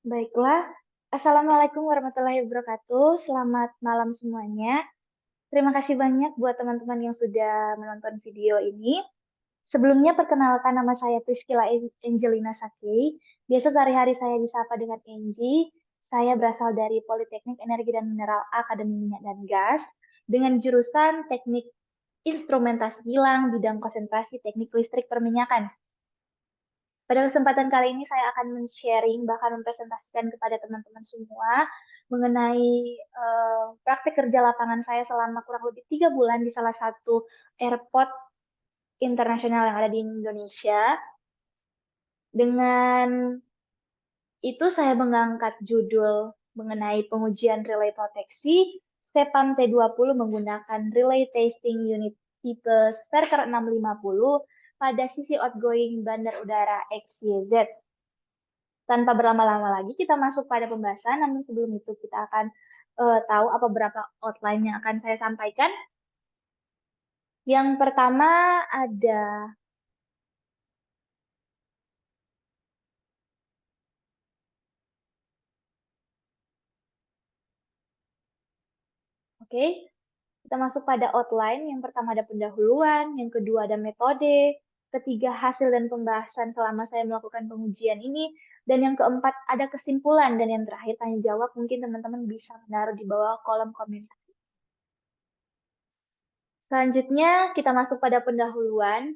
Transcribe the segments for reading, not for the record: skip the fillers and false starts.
Baiklah, Assalamualaikum warahmatullahi wabarakatuh. Selamat malam semuanya. Terima kasih banyak buat teman-teman yang sudah menonton video ini. Sebelumnya perkenalkan nama saya Priscilla Angelina Sakei. Biasa sehari-hari saya disapa dengan Angie. Saya berasal dari Politeknik Energi dan Mineral Akademi Minyak dan Gas dengan jurusan Teknik Instrumentasi Kilang bidang konsentrasi teknik listrik perminyakan. Pada kesempatan kali ini saya akan men-sharing, bahkan mempresentasikan kepada teman-teman semua mengenai praktek kerja lapangan saya selama kurang lebih 3 bulan di salah satu airport internasional yang ada di Indonesia. Dengan itu saya mengangkat judul mengenai pengujian relay proteksi SEPAM T20 menggunakan Relay Testing Unit tipe Sperker 650 pada sisi outgoing Bandar Udara XYZ. Tanpa berlama-lama lagi, kita masuk pada pembahasan. Namun sebelum itu kita akan tahu apa beberapa outline yang akan saya sampaikan. Yang pertama ada, oke, kita masuk pada outline. Yang pertama ada pendahuluan, yang kedua ada metode, ketiga hasil dan pembahasan selama saya melakukan pengujian ini, dan yang keempat ada kesimpulan, dan yang terakhir tanya jawab. Mungkin teman-teman bisa menaruh di bawah kolom komentar. Selanjutnya kita masuk pada pendahuluan.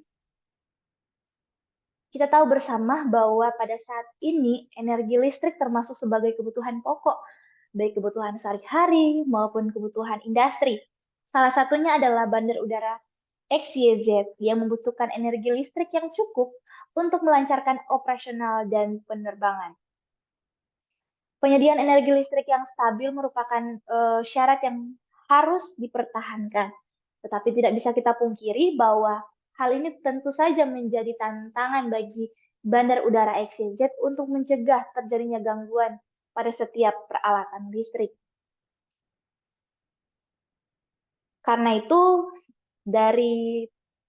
Kita tahu bersama bahwa pada saat ini energi listrik termasuk sebagai kebutuhan pokok, baik kebutuhan sehari-hari maupun kebutuhan industri. Salah satunya adalah bandar udara XYZ yang membutuhkan energi listrik yang cukup untuk melancarkan operasional dan penerbangan. Penyediaan energi listrik yang stabil merupakan syarat yang harus dipertahankan. Tetapi tidak bisa kita pungkiri bahwa hal ini tentu saja menjadi tantangan bagi Bandar Udara XYZ untuk mencegah terjadinya gangguan pada setiap peralatan listrik. Karena itu, dari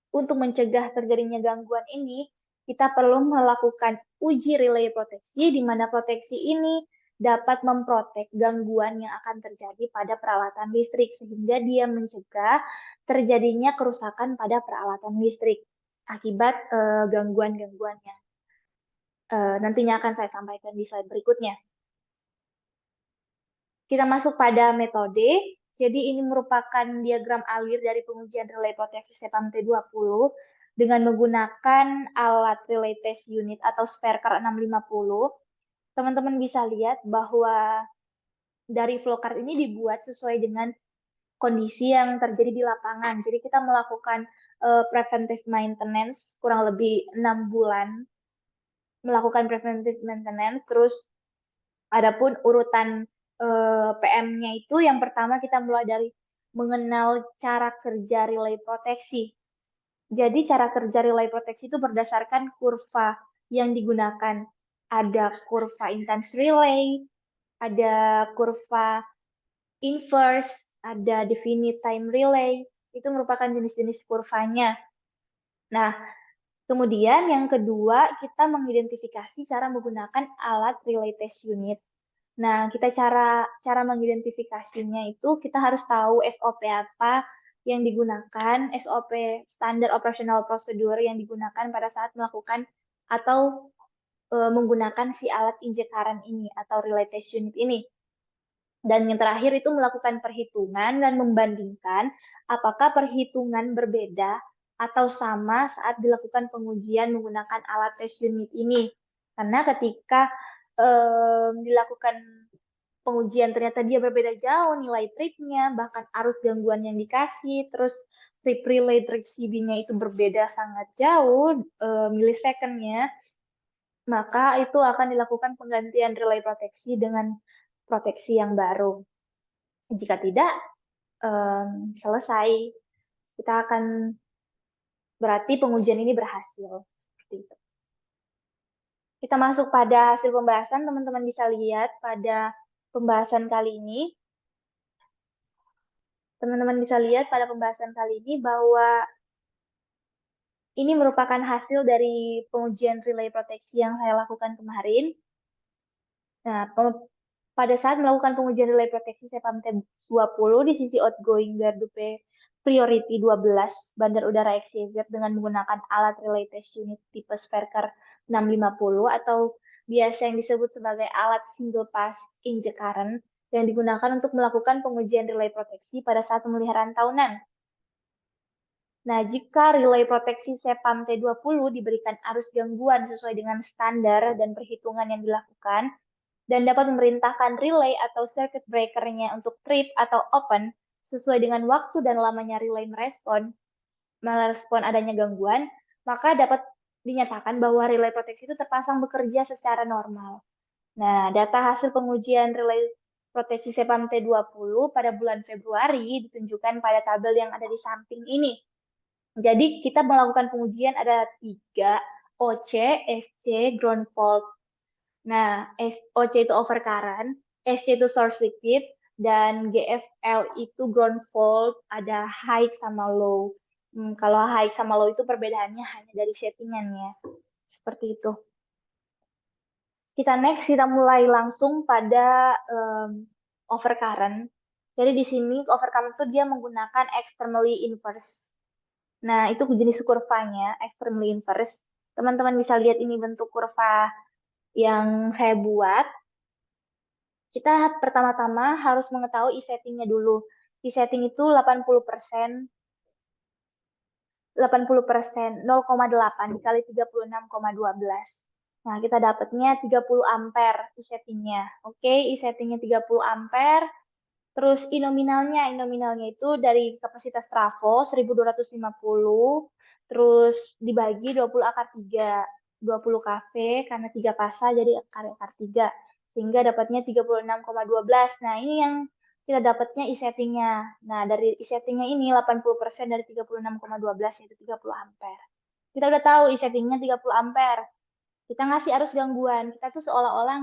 untuk mencegah terjadinya gangguan ini, kita perlu melakukan uji relay proteksi, di mana proteksi ini dapat memprotek gangguan yang akan terjadi pada peralatan listrik, sehingga dia mencegah terjadinya kerusakan pada peralatan listrik akibat gangguan-gangguan yang nantinya akan saya sampaikan di slide berikutnya. Kita masuk pada metode. Jadi ini merupakan diagram alir dari pengujian relay proteksi SEPAM T20 dengan menggunakan alat relay test unit atau Sperker 650. Teman-teman bisa lihat bahwa dari flowcard ini dibuat sesuai dengan kondisi yang terjadi di lapangan. Jadi kita melakukan preventive maintenance kurang lebih 6 bulan melakukan preventive maintenance. Terus adapun urutan PM-nya itu yang pertama kita mulai dari mengenal cara kerja relay proteksi. Jadi cara kerja relay proteksi itu berdasarkan kurva yang digunakan. Ada kurva intense relay, ada kurva inverse, ada definite time relay. Itu merupakan jenis-jenis kurvanya. Nah, kemudian yang kedua kita mengidentifikasi cara menggunakan alat relay test unit. Nah, kita cara mengidentifikasinya itu kita harus tahu SOP apa yang digunakan, SOP standar operational procedure yang digunakan pada saat melakukan atau menggunakan si alat injekaran ini atau relay test unit ini. Dan yang terakhir itu melakukan perhitungan dan membandingkan apakah perhitungan berbeda atau sama saat dilakukan pengujian menggunakan alat test unit ini. Karena ketika dilakukan pengujian ternyata dia berbeda jauh nilai tripnya, bahkan arus gangguan yang dikasih, terus trip relay trip CB-nya itu berbeda sangat jauh milisecondnya, maka itu akan dilakukan penggantian relay proteksi dengan proteksi yang baru. Jika tidak, selesai. Kita akan berarti pengujian ini berhasil. Seperti itu. Kita masuk pada hasil pembahasan, teman-teman bisa lihat pada pembahasan kali ini. Teman-teman bisa lihat pada pembahasan kali ini bahwa ini merupakan hasil dari pengujian relay proteksi yang saya lakukan kemarin. Nah, pada saat melakukan pengujian relay proteksi CPAM T20 di sisi outgoing gardu priority 12 Bandar Udara XYZ dengan menggunakan alat relay test unit tipe Sperker 650 atau biasa yang disebut sebagai alat single pass inject current yang digunakan untuk melakukan pengujian relay proteksi pada saat pemeliharaan tahunan. Nah, jika relay proteksi CPAM T20 diberikan arus gangguan sesuai dengan standar dan perhitungan yang dilakukan, dan dapat memerintahkan relay atau circuit breaker-nya untuk trip atau open sesuai dengan waktu dan lamanya relay merespon adanya gangguan, maka dapat dinyatakan bahwa relay proteksi itu terpasang bekerja secara normal. Nah, data hasil pengujian relay proteksi CPAM T20 pada bulan Februari ditunjukkan pada tabel yang ada di samping ini. Jadi kita melakukan pengujian ada 3, OC, SC, ground fault. Nah, OC itu overcurrent, SC itu source liquid, dan GFL itu ground fault, ada high sama low. Kalau high sama low itu perbedaannya hanya dari settingannya. Seperti itu. Kita mulai langsung pada overcurrent. Jadi di sini overcurrent itu dia menggunakan extremely inverse. Nah, itu jenis kurvanya, extremely inverse. Teman-teman bisa lihat ini bentuk kurva yang saya buat. Kita pertama-tama harus mengetahui settingnya dulu. Setting itu 80%, 0,8 dikali 36,12. Nah, kita dapatnya 30 ampere settingnya. Oke, settingnya 30 ampere. Terus nominalnya itu dari kapasitas trafo 1250, terus dibagi 20 akar 3, 20 kV karena 3 pasa jadi akar 3, sehingga dapatnya 36,12. Nah, ini yang kita dapatnya settingnya. Nah, dari settingnya ini 80% dari 36,12 yaitu 30 ampere. Kita udah tahu settingnya 30 ampere. Kita ngasih arus gangguan. Kita tuh seolah-olah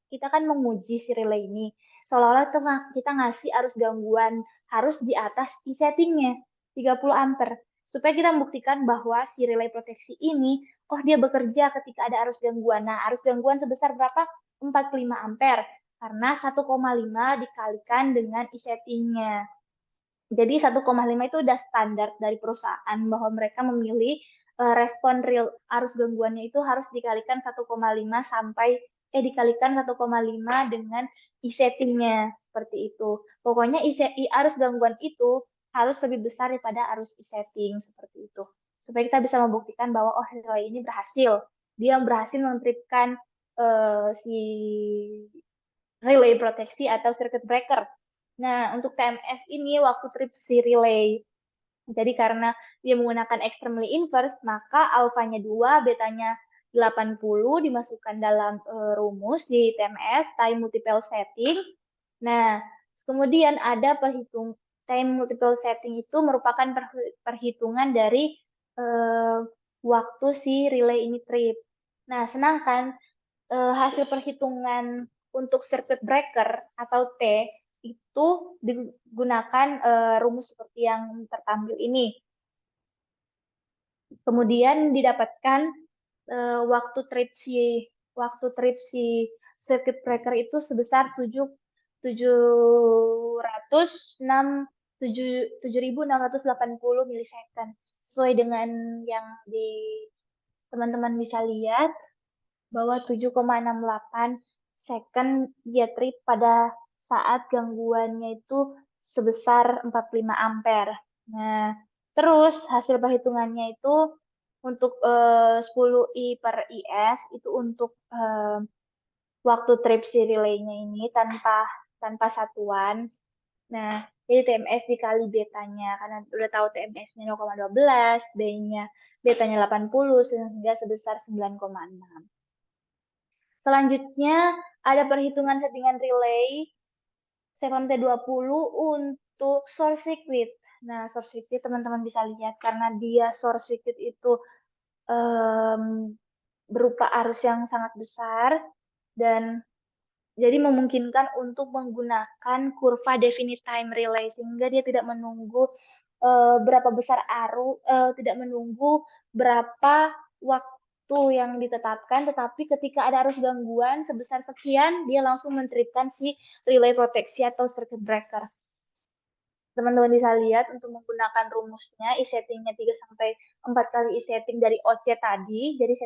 kita kan menguji si relay ini. Seolah-olah kita ngasih arus gangguan harus di atas settingnya 30 ampere. Supaya kita membuktikan bahwa si relay proteksi ini, oh dia bekerja ketika ada arus gangguan. Nah, arus gangguan sebesar berapa? 45 ampere. Karena 1,5 dikalikan dengan settingnya. Jadi 1,5 itu udah standar dari perusahaan bahwa mereka memilih respon real arus gangguannya itu harus dikalikan 1,5 sampai dikalikan 1,5 dengan settingnya seperti itu. Pokoknya arus gangguan itu harus lebih besar daripada arus setting seperti itu. Supaya kita bisa membuktikan bahwa oh relay ini berhasil. Dia berhasil mentripkan si relay proteksi atau circuit breaker. Nah, untuk TMS ini waktu trip si relay. Jadi karena dia menggunakan extremely inverse, maka alfanya 2, betanya 80 dimasukkan dalam rumus di TMS, time multiple setting. Nah, kemudian ada time multiple setting itu merupakan perhitungan dari waktu si relay ini trip. Nah, sedangkan hasil perhitungan untuk circuit breaker atau T itu digunakan rumus seperti yang tertampil ini. Kemudian didapatkan waktu trip si circuit breaker itu sebesar 7.680 milisecond. Sesuai dengan yang teman-teman bisa lihat bahwa 7,68 second dia trip pada saat gangguannya itu sebesar 45 ampere. Nah, terus hasil perhitungannya itu untuk 10I per IS itu untuk waktu trip si relaynya ini tanpa satuan. Nah, jadi TMS dikali betanya, karena udah tahu TMS-nya 0,12, betanya 80, sehingga sebesar 9,6. Selanjutnya, ada perhitungan settingan relay CPAM T20 untuk source circuit. Nah, source circuit teman-teman bisa lihat, karena dia source circuit itu berupa arus yang sangat besar, dan jadi memungkinkan untuk menggunakan kurva definite time relay, sehingga dia tidak menunggu berapa besar arus, tidak menunggu berapa waktu waktu yang ditetapkan, tetapi ketika ada arus gangguan sebesar sekian, dia langsung men-tripkan si relay proteksi atau circuit breaker. Teman-teman bisa lihat untuk menggunakan rumusnya, e-settingnya 3-4 kali e-setting dari OC tadi. Jadi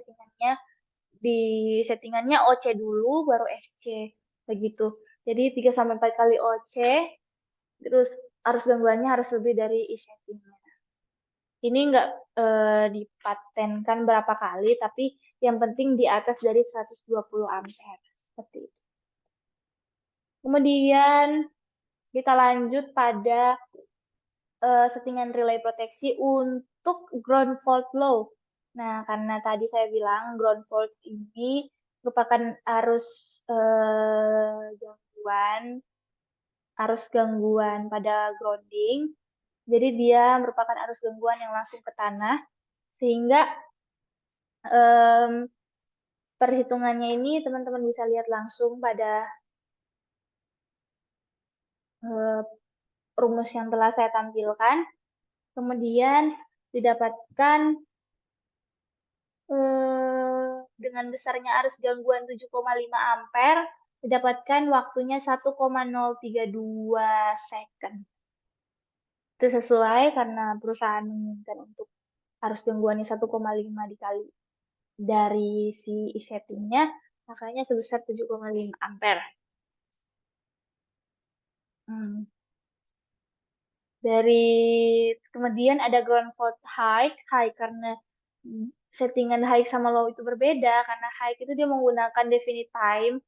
settingannya OC dulu, baru SC. Begitu. Jadi 3-4 kali OC, terus arus gangguannya harus lebih dari e-settingnya. Ini nggak dipatenkan berapa kali, tapi yang penting di atas dari 120 ampere. Seperti itu. Kemudian kita lanjut pada settingan relay proteksi untuk ground fault low. Nah, karena tadi saya bilang ground fault ini merupakan arus gangguan pada grounding. Jadi dia merupakan arus gangguan yang langsung ke tanah, sehingga perhitungannya ini teman-teman bisa lihat langsung pada rumus yang telah saya tampilkan. Kemudian didapatkan dengan besarnya arus gangguan 7,5 ampere, didapatkan waktunya 1,032 second. Itu sesuai karena perusahaan menginginkan untuk arus gangguannya 1,5 dikali dari si e-settingnya, makanya sebesar 7,5 ampere. Kemudian ada ground fault high karena settingan high sama low itu berbeda, karena high itu dia menggunakan definite time,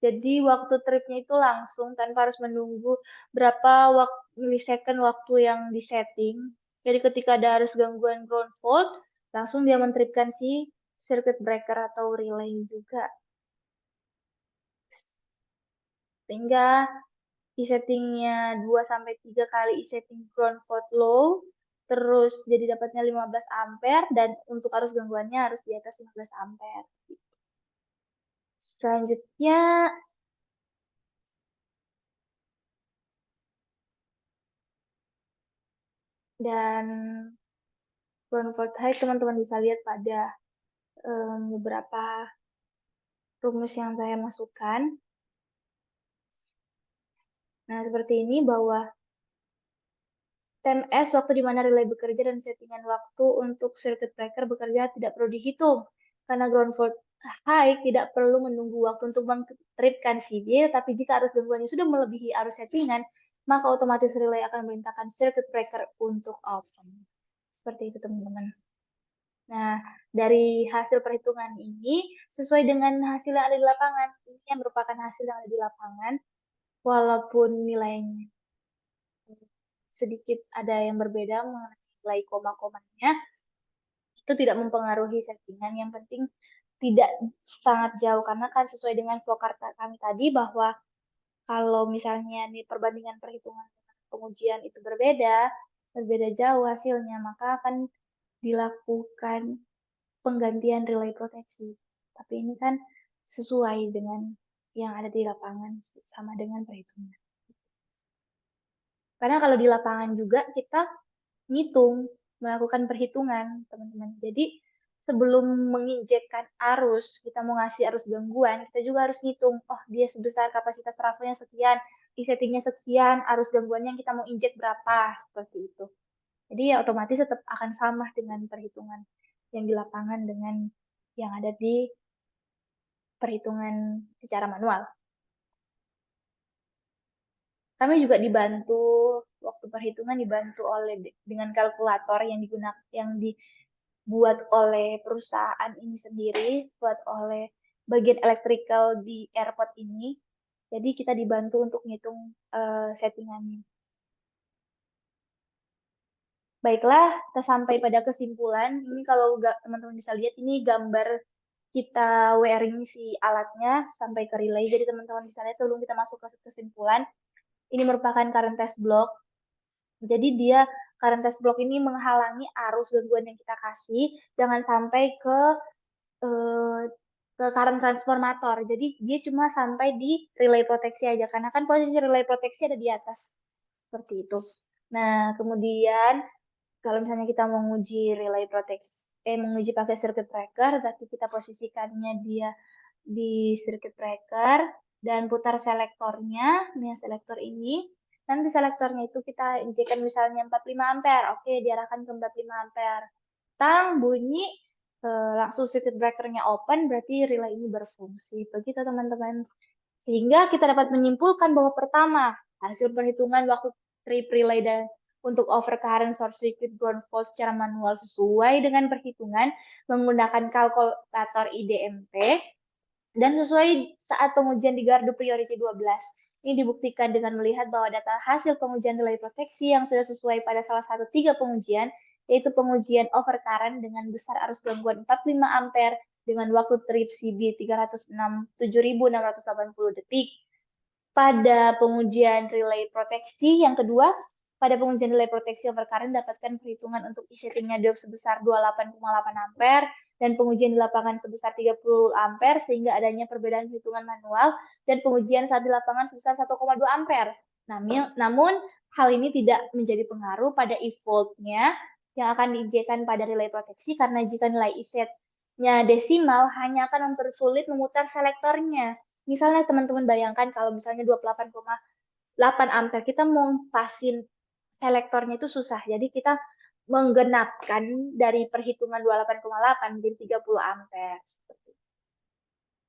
jadi waktu tripnya itu langsung tanpa harus menunggu berapa milisecond waktu yang disetting. Jadi ketika ada arus gangguan ground fault, langsung dia mentripkan si circuit breaker atau relay juga. Sehingga e-settingnya 2-3 kali e-setting ground fault low, terus jadi dapatnya 15 ampere, dan untuk arus gangguannya harus di atas 15 ampere. Selanjutnya, dan ground fault high teman-teman bisa lihat pada beberapa rumus yang saya masukkan. Nah, seperti ini bahwa TMS waktu di mana relay bekerja dan settingan waktu untuk circuit breaker bekerja tidak perlu dihitung. Karena ground fault high tidak perlu menunggu waktu untuk mentripkan CD, tapi jika arus gangguannya sudah melebihi arus settingan, maka otomatis relay akan memerintahkan circuit breaker untuk open. Seperti itu, teman-teman. Nah, dari hasil perhitungan ini, sesuai dengan hasil yang ada di lapangan, ini yang merupakan hasil yang ada di lapangan, walaupun nilainya sedikit ada yang berbeda mengenai nilai koma-komanya, itu tidak mempengaruhi settingan. Yang penting tidak sangat jauh, karena kan sesuai dengan flowchart kami tadi bahwa kalau misalnya nih perbandingan perhitungan dengan pengujian itu berbeda jauh hasilnya, maka akan dilakukan penggantian relay proteksi. Tapi ini kan sesuai dengan yang ada di lapangan, sama dengan perhitungan. Karena kalau di lapangan juga kita ngitung, melakukan perhitungan, teman-teman. Jadi sebelum menginjekkan arus, kita mau ngasih arus gangguan, kita juga harus ngitung, oh dia sebesar kapasitas trafonya sekian, e-settingnya sekian, arus gangguannya yang kita mau injek berapa, seperti itu. Jadi ya otomatis tetap akan sama dengan perhitungan yang di lapangan dengan yang ada di perhitungan secara manual. Kami juga dibantu waktu perhitungan dibantu dengan kalkulator yang dibuat oleh perusahaan ini sendiri, buat oleh bagian electrical di airport ini. Jadi kita dibantu untuk ngitung settingannya. Baiklah, kita sampai pada kesimpulan. Ini kalau teman-teman bisa lihat, ini gambar kita wearing si alatnya sampai ke relay. Jadi teman-teman bisa lihat sebelum kita masuk ke kesimpulan, ini merupakan current test block. Jadi dia current test block ini menghalangi arus gangguan yang kita kasih, jangan sampai ke current transformator. Jadi dia cuma sampai di relay proteksi aja, karena kan posisi relay proteksi ada di atas. Seperti itu. Nah, kemudian kalau misalnya kita mau nguji relay proteksi, menguji pakai circuit breaker, berarti kita posisikannya dia di circuit breaker dan putar selektornya, ini selektor ini. Nanti selektornya itu kita injekan misalnya 45 ampere. Oke, diarahkan ke 45 ampere. Tang, bunyi, langsung circuit breakernya open, berarti relay ini berfungsi. Begitu teman-teman. Sehingga kita dapat menyimpulkan bahwa pertama, hasil perhitungan waktu trip relay dan untuk overcurrent short circuit ground fault secara manual sesuai dengan perhitungan menggunakan kalkulator IDMP dan sesuai saat pengujian di gardu priority 12. Ini dibuktikan dengan melihat bahwa data hasil pengujian relay proteksi yang sudah sesuai pada salah satu 3 pengujian, yaitu pengujian overcurrent dengan besar arus gangguan 45 ampere dengan waktu trip CB 307.680 detik. Pada pengujian relay proteksi yang kedua, pada pengujian relay proteksi overcurrent dapatkan perhitungan untuk e-settingnya sebesar 28,8 ampere dan pengujian di lapangan sebesar 30 ampere sehingga adanya perbedaan perhitungan manual dan pengujian saat di lapangan sebesar 1,2 ampere. Namun hal ini tidak menjadi pengaruh pada e-voltnya yang akan diinjekkan pada relay proteksi karena jika nilai e-setnya desimal hanya akan mempersulit memutar selektornya. Misalnya teman-teman bayangkan kalau misalnya 28,8 ampere, kita mau pasin selektornya itu susah. Jadi kita menggenapkan dari perhitungan 28,8 menjadi 30 ampere.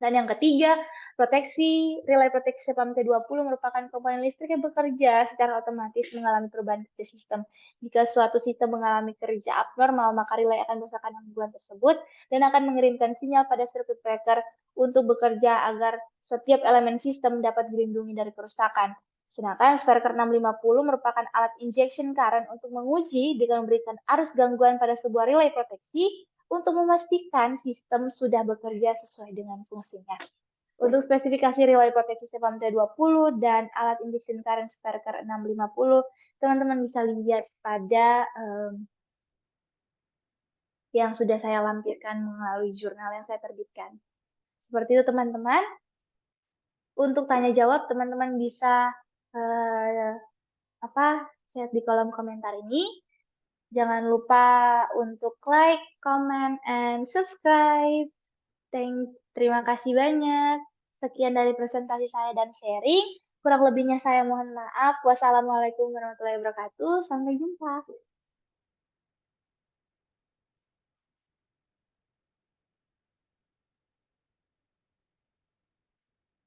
Dan yang ketiga, relay proteksi SEPAM T20 merupakan komponen listrik yang bekerja secara otomatis mengalami perubahan kerja sistem. Jika suatu sistem mengalami kerja abnormal, maka relay akan merasakan gangguan tersebut dan akan mengirimkan sinyal pada circuit breaker untuk bekerja agar setiap elemen sistem dapat dilindungi dari kerusakan. Sedangkan Sparker 650 merupakan alat injection current untuk menguji dengan memberikan arus gangguan pada sebuah relay proteksi untuk memastikan sistem sudah bekerja sesuai dengan fungsinya. Untuk spesifikasi relay proteksi SEPAM T20 dan alat injection current Sparker 650, teman-teman bisa lihat pada yang sudah saya lampirkan melalui jurnal yang saya terbitkan. Seperti itu teman-teman. Untuk tanya jawab, teman-teman bisa chat di kolom komentar ini. Jangan lupa untuk like, comment, and subscribe. Terima kasih banyak. Sekian dari presentasi saya dan sharing. Kurang lebihnya saya mohon maaf. Wassalamualaikum warahmatullahi wabarakatuh. Sampai jumpa.